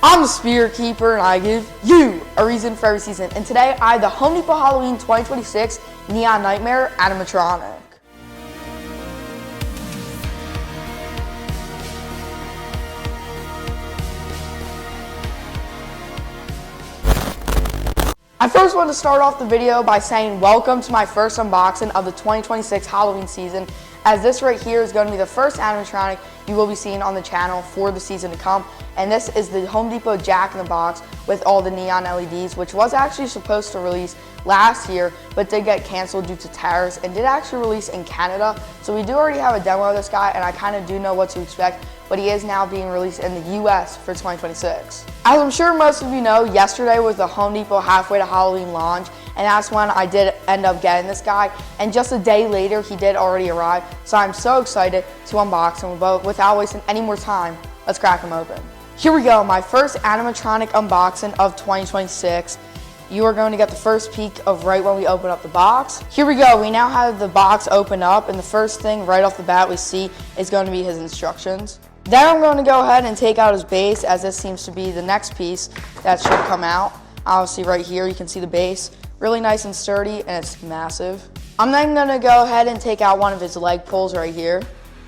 I'm the Spirit Keeper, and I give you a reason for every season. And today, I have the Home Depot Halloween 2026 Neon Nightmare Animatronic. I first want to start off the video by saying welcome to my first unboxing of the 2026 Halloween season, as this right here is going to be the first animatronic you will be seeing on the channel for the season to come. And this is the Home Depot Jack-in-the-Box with all the neon LEDs, which was actually supposed to release last year, but did get canceled due to tariffs and did actually release in Canada. So we do already have a demo of this guy, and I kind of do know what to expect, but he is now being released in the US for 2026. As I'm sure most of you know, yesterday was the Home Depot Halfway to Halloween launch, and that's when I did end up getting this guy. And just a day later, he did already arrive. So I'm so excited to unbox him, but without wasting any more time, let's crack him open. Here we go, my first animatronic unboxing of 2026. You are going to get the first peek of right when we open up the box. Here we go, we now have the box open up, and the first thing right off the bat we see is going to be his instructions. Then I'm going to go ahead and take out his base, as this seems to be the next piece that should come out. Obviously right here you can see the base, really nice and sturdy, and it's massive. I'm then going to go ahead and take out one of his leg pulls right here.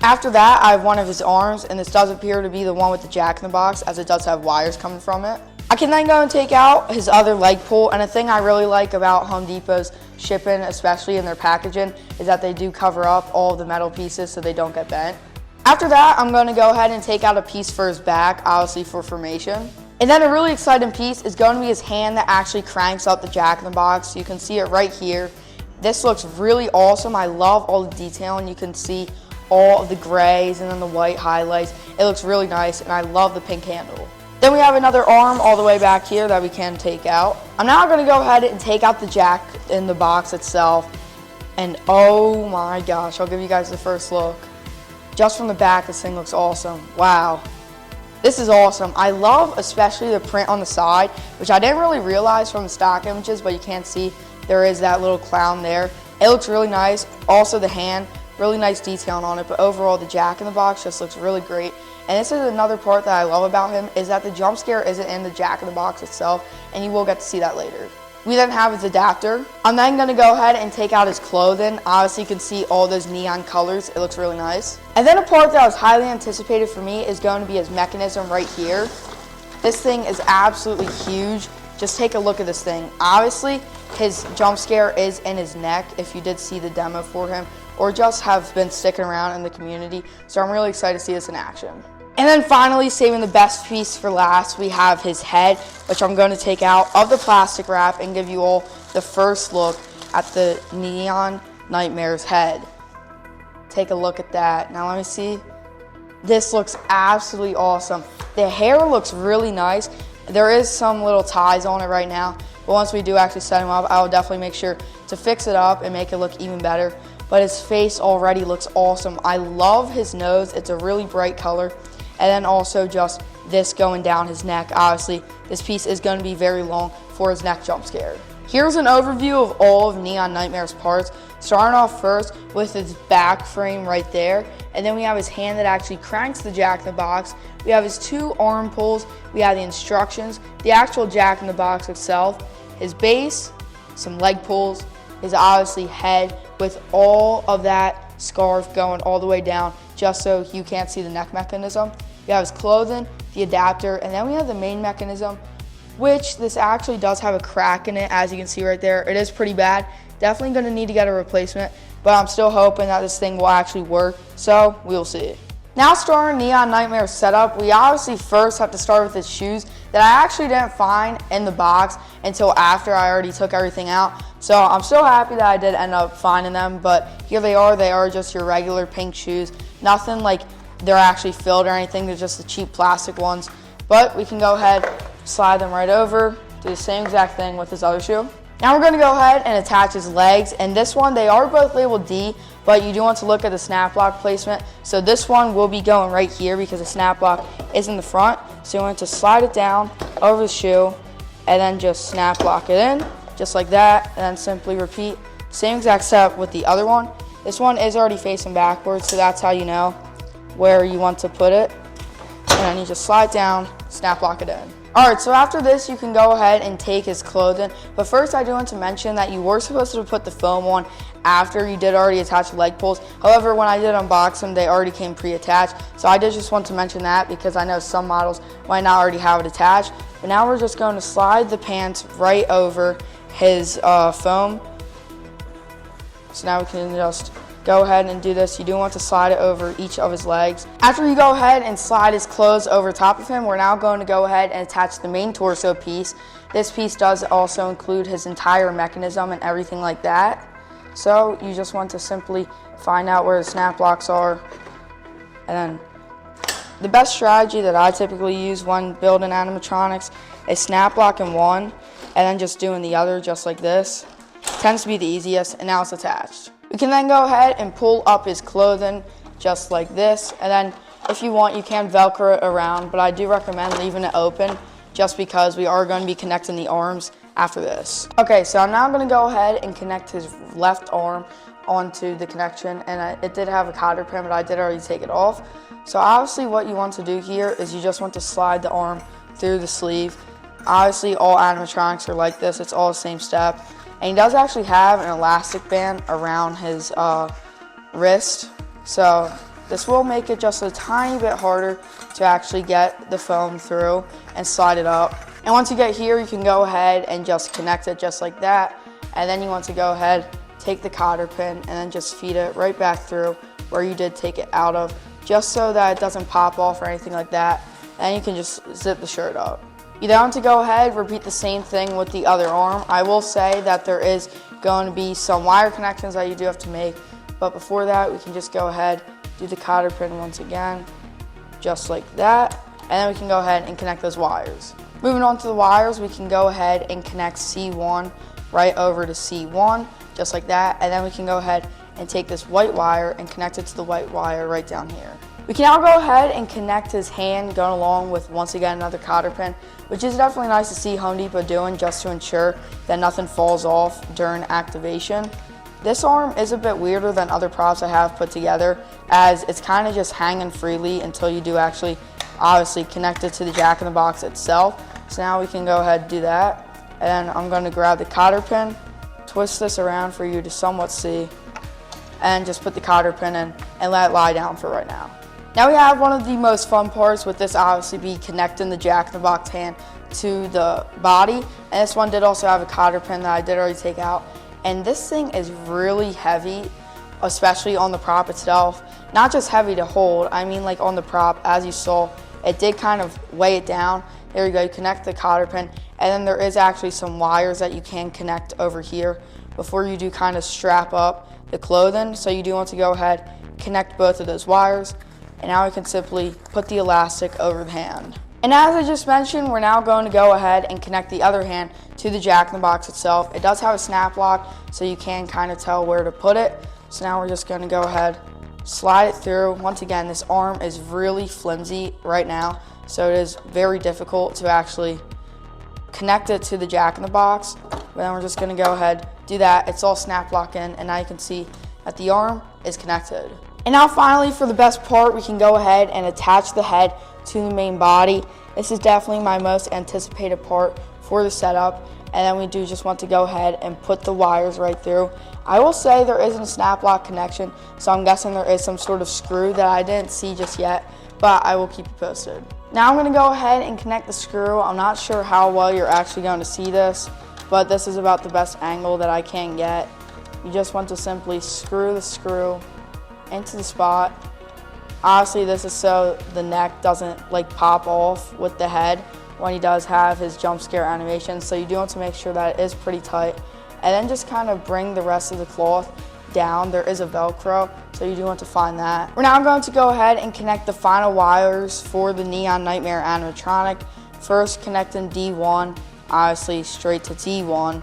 After that, I have one of his arms, and this does appear to be the one with the Jack-in-the-Box, as it does have wires coming from it. I can then go and take out his other leg pull, and a thing I really like about Home Depot's shipping, especially in their packaging, is that they do cover up all of the metal pieces so they don't get bent. After that, I'm going to go ahead and take out a piece for his back, obviously for formation. And then a really exciting piece is going to be his hand that actually cranks up the Jack-in-the-Box. You can see it right here. This looks really awesome. I love all the detail, and you can see all of the grays and then the white highlights. It looks really nice, and I love the pink handle. Then we have another arm all the way back here that we can take out. I'm now going to go ahead and take out the Jack-in-the-Box itself, and oh my gosh, I'll give you guys the first look. Just from the back, this thing looks awesome. Wow. This is awesome. I love especially the print on the side, which I didn't really realize from the stock images, but you can't see there is that little clown there. It looks really nice. Also the hand, really nice detailing on it, but overall the Jack-in-the-Box just looks really great. And this is another part that I love about him, is that the jump scare isn't in the Jack-in-the-Box itself, and you will get to see that later. We then have his adapter. I'm then going to go ahead and take out his clothing. Obviously you can see all those neon colors. It looks really nice. And then a part that was highly anticipated for me is going to be his mechanism right here. This thing is absolutely huge. Just take a look at this thing. Obviously his jump scare is in his neck, if you did see the demo for him, or just have been sticking around in the community. So I'm really excited to see this in action. And then finally, saving the best piece for last, we have his head, which I'm going to take out of the plastic wrap and give you all the first look at the Neon Nightmare's head. Take a look at that. Now let me see. This looks absolutely awesome. The hair looks really nice. There is some little ties on it right now, but once we do actually set him up, I will definitely make sure to fix it up and make it look even better. But his face already looks awesome. I love his nose. It's a really bright color. And then also just this going down his neck. Obviously, this piece is going to be very long for his neck jump scare. Here's an overview of all of Neon Nightmare's parts, starting off first with his back frame right there. And then we have his hand that actually cranks the Jack-in-the-Box. We have his two arm pulls. We have the instructions, the actual Jack-in-the-Box itself, his base, some leg pulls, his obviously head with all of that scarf going all the way down just so you can't see the neck mechanism. We have his clothing, the adapter, and then we have the main mechanism, which this actually does have a crack in it, as you can see right there. It is pretty bad. Definitely going to need to get a replacement, but I'm still hoping that this thing will actually work, so we'll see. Now starting Neon Nightmare setup, we obviously first have to start with his shoes that I actually didn't find in the box until after I already took everything out. So I'm so happy that I did end up finding them, but here they are just your regular pink shoes. Nothing like they're actually filled or anything, they're just the cheap plastic ones. But we can go ahead, slide them right over, do the same exact thing with this other shoe. Now we're going to go ahead and attach his legs, and this one, they are both labeled D, but you do want to look at the snap block placement. So this one will be going right here because the snap block is in the front. So you want to slide it down over the shoe and then just snap block it in, just like that, and then simply repeat. Same exact setup with the other one. This one is already facing backwards, so that's how you know where you want to put it. And then you just slide down, snap lock it in. Alright, so after this you can go ahead and take his clothing, but first I do want to mention that you were supposed to put the foam on after you did already attach the leg pulls. However, when I did unbox them, they already came pre-attached, so I did just want to mention that because I know some models might not already have it attached. But now we're just going to slide the pants right over his foam. So now we can just go ahead and do this. You do want to slide it over each of his legs. After you go ahead and slide his clothes over top of him, we're now going to go ahead and attach the main torso piece. This piece does also include his entire mechanism and everything like that. So you just want to simply find out where the snap locks are. And then the best strategy that I typically use when building animatronics is snap locking one and then just doing the other just like this. Tends to be the easiest, and now it's attached. We can then go ahead and pull up his clothing just like this, and then if you want you can velcro it around, but I do recommend leaving it open just because we are going to be connecting the arms after this. Okay, so I'm now going to go ahead and connect his left arm onto the connection, and it did have a cotter pin, but I did already take it off. So obviously what you want to do here is you just want to slide the arm through the sleeve. Obviously all animatronics are like this, it's all the same step. And he does actually have an elastic band around his wrist, so this will make it just a tiny bit harder to actually get the foam through and slide it up. And once you get here, you can go ahead and just connect it just like that. And then you want to go ahead, take the cotter pin, and then just feed it right back through where you did take it out of, just so that it doesn't pop off or anything like that. And you can just zip the shirt up. You then want to go ahead, repeat the same thing with the other arm. I will say that there is going to be some wire connections that you do have to make, but before that, we can just go ahead, do the cotter pin once again, just like that, and then we can go ahead and connect those wires. Moving on to the wires, we can go ahead and connect C1 right over to C1, just like that, and then we can go ahead and take this white wire and connect it to the white wire right down here. We can now go ahead and connect his hand going along with, once again, another cotter pin, which is definitely nice to see Home Depot doing just to ensure that nothing falls off during activation. This arm is a bit weirder than other props I have put together, as it's kind of just hanging freely until you do actually obviously connect it to the jack-in-the-box itself. So now we can go ahead and do that. And then I'm going to grab the cotter pin, twist this around for you to somewhat see, and just put the cotter pin in and let it lie down for right now. Now we have one of the most fun parts with this, obviously, be connecting the jack-in-the-box hand to the body. And this one did also have a cotter pin that I did already take out. And this thing is really heavy, especially on the prop itself. Not just heavy to hold, I mean like on the prop, as you saw, it did kind of weigh it down. There you go, you connect the cotter pin, and then there is actually some wires that you can connect over here before you do kind of strap up the clothing. So you do want to go ahead, connect both of those wires. And now we can simply put the elastic over the hand. And as I just mentioned, we're now going to go ahead and connect the other hand to the jack-in-the-box itself. It does have a snap lock, so you can kind of tell where to put it. So now we're just going to go ahead, slide it through. Once again, this arm is really flimsy right now, so it is very difficult to actually connect it to the jack-in-the-box. But then we're just going to go ahead, do that. It's all snap locked in, and now you can see that the arm is connected. And now finally, for the best part, we can go ahead and attach the head to the main body. This is definitely my most anticipated part for the setup. And then we do just want to go ahead and put the wires right through. I will say there isn't a snap lock connection, so I'm guessing there is some sort of screw that I didn't see just yet, but I will keep you posted. Now I'm going to go ahead and connect the screw. I'm not sure how well you're actually going to see this, but this is about the best angle that I can get. You just want to simply screw the screw into the spot. Honestly, this is so the neck doesn't like pop off with the head when he does have his jump scare animation. So you do want to make sure that it is pretty tight, and then just kind of bring the rest of the cloth down. There is a Velcro, so you do want to find that. We're now going to go ahead and connect the final wires for the Neon Nightmare animatronic. First, connecting D1, obviously straight to D1,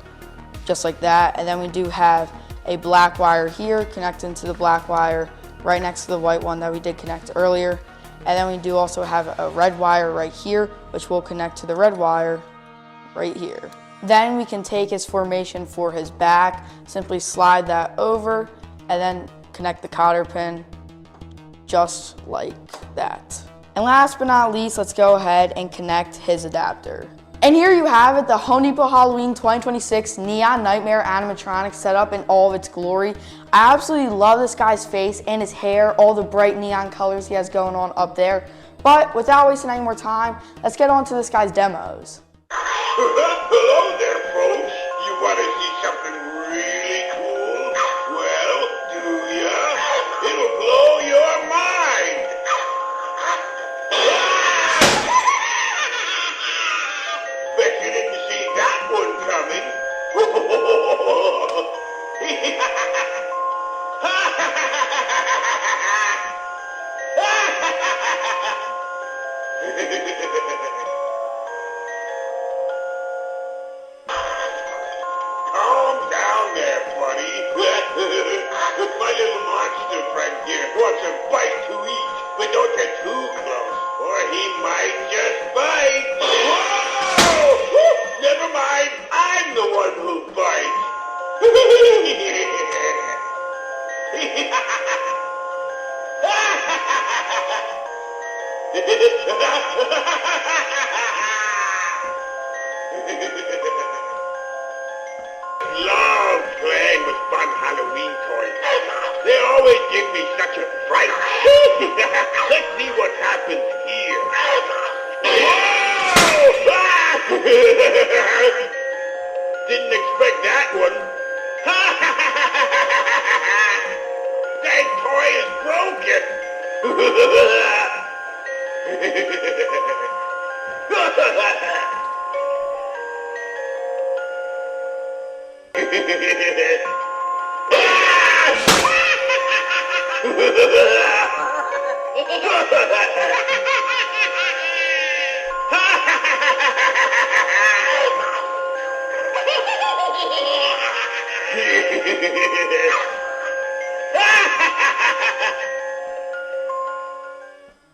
just like that. And then we do have a black wire here connecting to the black wire right next to the white one that we did connect earlier. And then we do also have a red wire right here, which will connect to the red wire right here. Then we can take his formation for his back, simply slide that over, and then connect the cotter pin just like that. And last but not least, let's go ahead and connect his adapter. And here you have it, the Home Depot Halloween 2026 Neon Nightmare animatronic set up in all of its glory. I absolutely love this guy's face and his hair, all the bright neon colors he has going on up there. But without wasting any more time, let's get on to this guy's demos. Hello there, folks. You want to see something really cool? Well, do ya? It'll blow your mind. Bet you didn't see that one coming. Calm down there, buddy. My little monster friend here wants a bite to eat, but don't get too close, or he might just bite. Whoa! Never mind, I'm the one who bites. Love playing with fun Halloween toys. They always give me such a fright. Let's see what happens here. Whoa! Didn't expect that one. That toy is broken.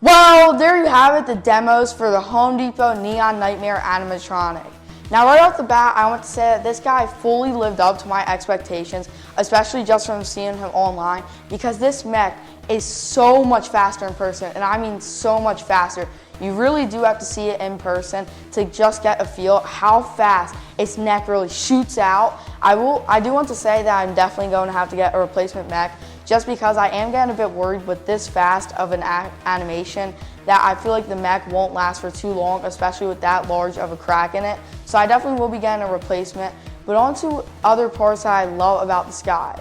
Well, there you have it, the demos for the Home Depot Neon Nightmare animatronic. Now, right off the bat, I want to say that this guy fully lived up to my expectations, especially just from seeing him online, because this mech is so much faster in person, and I mean so much faster. You really do have to see it in person to just get a feel how fast its neck really shoots out. I do want to say that I'm definitely going to have to get a replacement mech, just because I am getting a bit worried with this fast of an animation that I feel like the mech won't last for too long, especially with that large of a crack in it. So I definitely will be getting a replacement. But on to other parts that I love about this guy.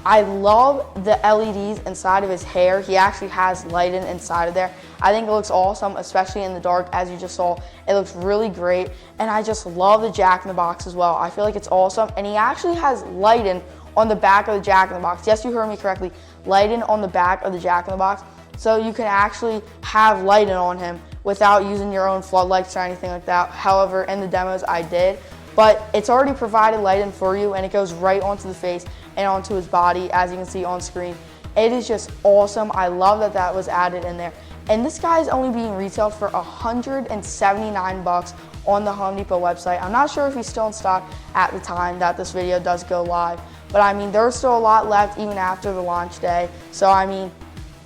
I love the LEDs inside of his hair. He actually has lighting inside of there. I think it looks awesome, especially in the dark, as you just saw. It looks really great. And I just love the Jack-in-the-Box as well. I feel like it's awesome. And he actually has lighting on the back of the Jack-in-the-Box. Yes, you heard me correctly. Lighting on the back of the Jack-in-the-Box. So you can actually have lighting on him without using your own floodlights or anything like that. However, in the demos I did. But it's already provided lighting for you, and it goes right onto the face and onto his body, as you can see on screen. It is just awesome. I love that that was added in there. And this guy is only being retailed for $179 on the Home Depot website. I'm not sure if he's still in stock at the time that this video does go live. But I mean, there's still a lot left even after the launch day. So I mean,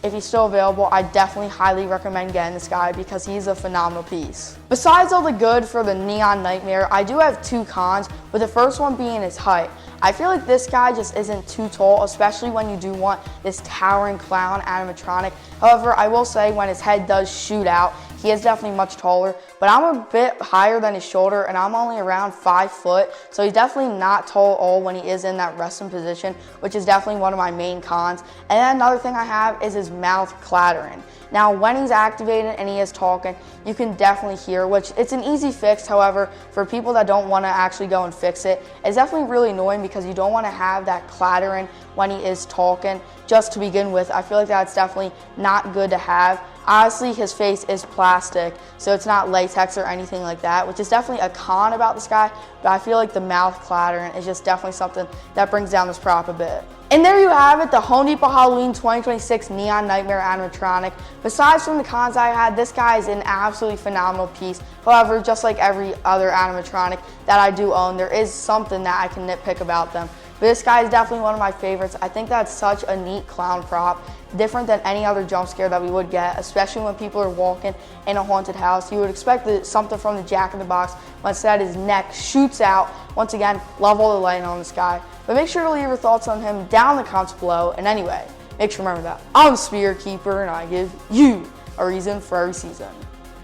if he's still available, I definitely highly recommend getting this guy because he's a phenomenal piece. Besides all the good for the Neon Nightmare, I do have two cons, with the first one being his height. I feel like this guy just isn't too tall, especially when you do want this towering clown animatronic. However, I will say when his head does shoot out, he is definitely much taller, but I'm a bit higher than his shoulder and I'm only around 5 foot. So he's definitely not tall at all when he is in that resting position, which is definitely one of my main cons. And then another thing I have is his mouth clattering. Now, when he's activated and he is talking, you can definitely hear, which it's an easy fix. However, for people that don't want to actually go and fix it, it's definitely really annoying because you don't want to have that clattering when he is talking. Just to begin with, I feel like that's definitely not good to have. Honestly, his face is plastic, so it's not latex or anything like that, which is definitely a con about this guy, but I feel like the mouth clattering is just definitely something that brings down this prop a bit. And there you have it, the Home Depot Halloween 2026 Neon Nightmare animatronic. Besides from the cons I had, this guy is an absolutely phenomenal piece. However, just like every other animatronic that I do own, there is something that I can nitpick about them. But this guy is definitely one of my favorites. I think that's such a neat clown prop, different than any other jump scare that we would get, especially when people are walking in a haunted house. You would expect something from the Jack in the Box, but instead his neck shoots out. Once again, love all the lighting on this guy. But make sure to leave your thoughts on him down in the comments below. And anyway, make sure to remember that I'm Spirit Keeper and I give you a reason for every season.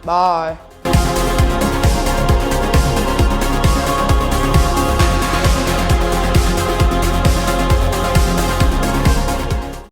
Bye.